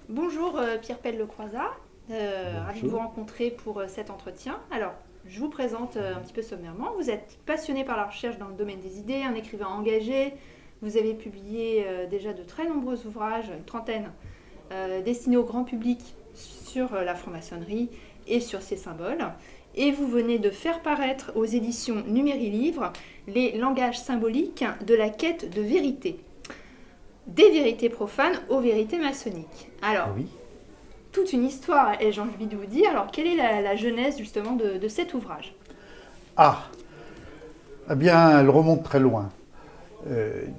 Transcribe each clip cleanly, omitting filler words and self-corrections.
Bonjour Pierre Pelle-Lecroizat, ravi de vous Bonjour. rencontrer pour cet entretien. Alors, je vous présente un petit peu sommairement. Vous êtes passionné par la recherche dans le domaine des idées, un écrivain engagé. Vous avez publié déjà de très nombreux ouvrages, une trentaine, destinés au grand public sur la franc-maçonnerie et sur ses symboles. Et vous venez de faire paraître aux éditions Numéril-Livre les langages symboliques de la quête de vérité. Des vérités profanes aux vérités maçonniques. Alors, Oui. toute une histoire, et j'ai envie de vous dire, alors quelle est la genèse justement de cet ouvrage? Ah, eh bien, elle remonte très loin.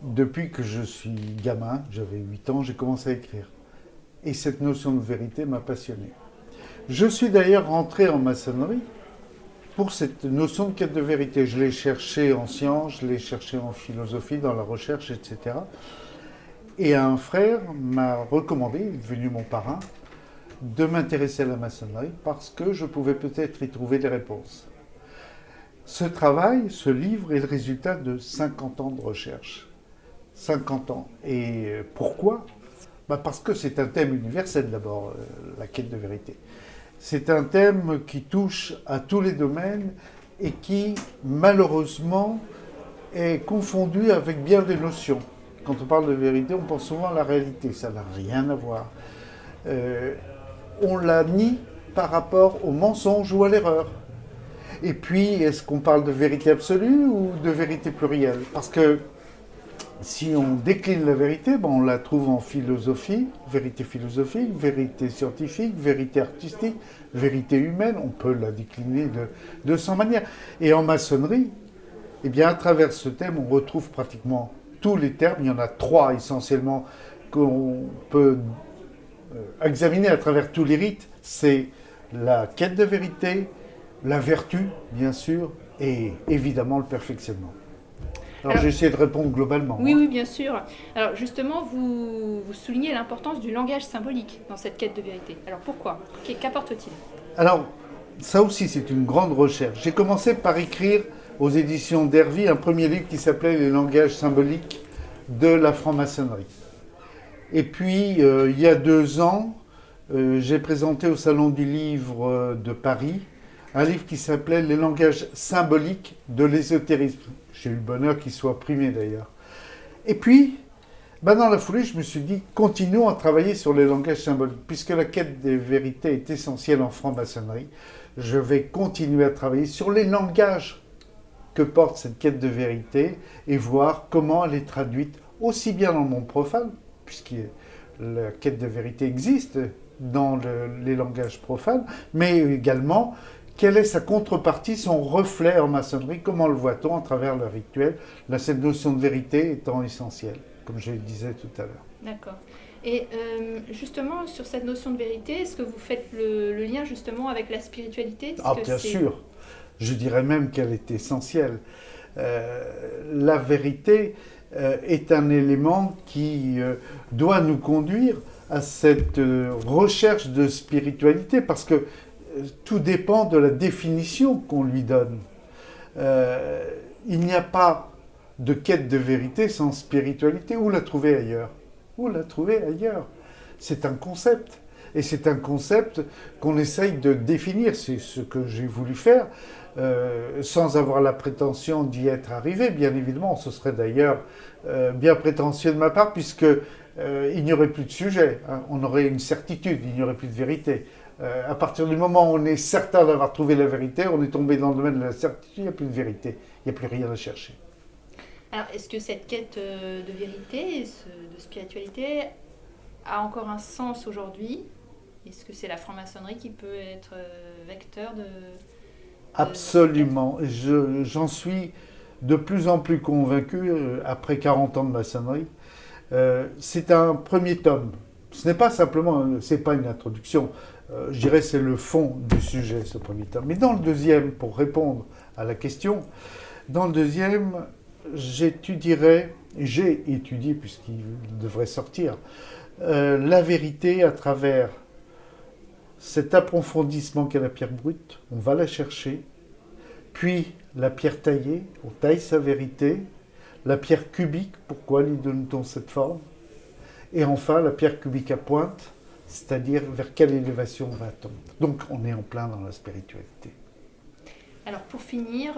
Depuis que je suis gamin, j'avais 8 ans, j'ai commencé à écrire. Et cette notion de vérité m'a passionné. Je suis d'ailleurs rentré en maçonnerie pour cette notion de quête de vérité. Je l'ai cherchée en sciences, je l'ai cherchée en philosophie, dans la recherche, etc. Et un frère m'a recommandé, il est devenu mon parrain, de m'intéresser à la maçonnerie parce que je pouvais peut-être y trouver des réponses. Ce travail, ce livre, est le résultat de 50 ans de recherche. 50 ans. Et pourquoi? Parce que c'est un thème universel d'abord, la quête de vérité. C'est un thème qui touche à tous les domaines et qui, malheureusement, est confondu avec bien des notions. Quand on parle de vérité, on pense souvent à la réalité. Ça n'a rien à voir. Euh, on la nie par rapport au mensonge ou à l'erreur. Et puis, est-ce qu'on parle de vérité absolue ou de vérité plurielle? Parce que si on décline la vérité, on la trouve en philosophie, vérité philosophique, vérité scientifique, vérité artistique, vérité humaine. On peut la décliner de 100 manières. Et en maçonnerie, eh bien, à travers ce thème, on retrouve pratiquement tous les termes. Il y en a trois essentiellement qu'on peut examiner à travers tous les rites. C'est la quête de vérité, la vertu, bien sûr, et évidemment le perfectionnement. Alors Alors, j'ai essayé de répondre globalement, oui, hein. oui, bien sûr. Alors justement, vous soulignez l'importance du langage symbolique dans cette quête de vérité. Alors pourquoi? Qu'apporte-t-il? Alors, ça aussi, c'est une grande recherche. J'ai commencé par écrire aux éditions d'Hervy un premier livre qui s'appelait Les langages symboliques de la franc-maçonnerie. Et puis, il y a 2 ans, j'ai présenté au Salon du Livre de Paris un livre qui s'appelait Les langages symboliques de l'ésotérisme. J'ai eu le bonheur qu'il soit primé d'ailleurs. Et puis, dans la foulée, je me suis dit, continuons à travailler sur les langages symboliques. Puisque la quête des vérités est essentielle en franc-maçonnerie, je vais continuer à travailler sur les langages que porte cette quête de vérité et voir comment elle est traduite aussi bien dans le monde profane, puisque la quête de vérité existe dans les langages profanes, mais également quelle est sa contrepartie, son reflet en maçonnerie, comment le voit-on à travers le rituel, là, cette notion de vérité étant essentielle, comme je le disais tout à l'heure. D'accord. Et justement, sur cette notion de vérité, est-ce que vous faites le lien justement avec la spiritualité? Est-ce Ah, que bien c'est... sûr, je dirais même qu'elle est essentielle. La vérité est un élément qui doit nous conduire à cette recherche de spiritualité, parce que tout dépend de la définition qu'on lui donne. Euh, il n'y a pas de quête de vérité sans spiritualité. Où la trouver ailleurs? Où la trouver ailleurs? C'est un concept. Et c'est un concept qu'on essaye de définir. C'est ce que j'ai voulu faire, sans avoir la prétention d'y être arrivé. Bien évidemment, ce serait d'ailleurs bien prétentieux de ma part, puisque il n'y aurait plus de sujet, hein. On aurait une certitude, il n'y aurait plus de vérité. À partir du moment où on est certain d'avoir trouvé la vérité, on est tombé dans le domaine de la certitude, il n'y a plus de vérité, il n'y a plus rien à chercher. Alors, est-ce que cette quête de vérité, de spiritualité, a encore un sens aujourd'hui? Est-ce que c'est la franc-maçonnerie qui peut être vecteur de cette quête? Absolument. J'en suis de plus en plus convaincu après 40 ans de maçonnerie. C'est un premier tome. Ce n'est pas simplement, c'est pas une introduction. Je dirais c'est le fond du sujet, ce premier tome. Mais dans le deuxième, pour répondre à la question, dans le deuxième, j'ai étudié, puisqu'il devrait sortir, la vérité à travers cet approfondissement qu'est la pierre brute. On va la chercher. Puis la pierre taillée, on taille sa vérité. La pierre cubique, pourquoi lui donne-t-on cette forme? Et enfin la pierre cubique à pointe, c'est-à-dire vers quelle élévation va-t-on. Donc on est en plein dans la spiritualité. Alors pour finir,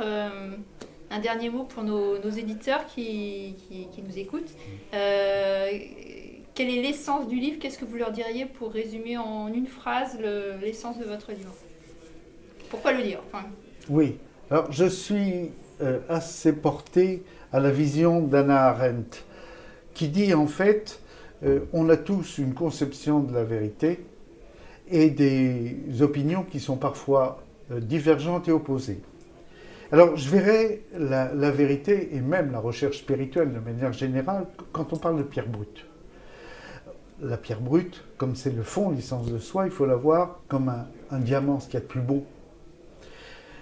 un dernier mot pour nos éditeurs qui nous écoutent. Quelle est l'essence du livre? Qu'est-ce que vous leur diriez pour résumer en une phrase l'essence de votre livre? Pourquoi le lire? Oui, alors je suis assez porté à la vision d'Hannah Arendt, qui dit en fait, on a tous une conception de la vérité et des opinions qui sont parfois divergentes et opposées. Alors je verrais la vérité et même la recherche spirituelle de manière générale quand on parle de pierre brute. La pierre brute, comme c'est le fond, l'essence de soi, il faut la voir comme un diamant, ce qu'il y a de plus beau.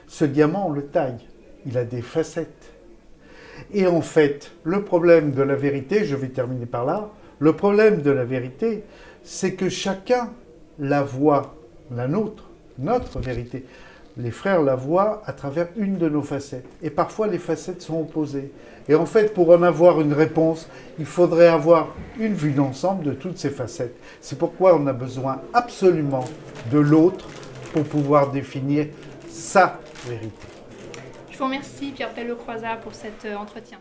Ce diamant, on le taille, il a des facettes. Et en fait, le problème de la vérité, je vais terminer par là, le problème de la vérité, c'est que chacun la voit, la nôtre, notre vérité. Les frères la voient à travers une de nos facettes. Et parfois, les facettes sont opposées. Et en fait, pour en avoir une réponse, il faudrait avoir une vue d'ensemble de toutes ces facettes. C'est pourquoi on a besoin absolument de l'autre pour pouvoir définir sa vérité. Je vous remercie Pierre Pellecroizat pour cet entretien.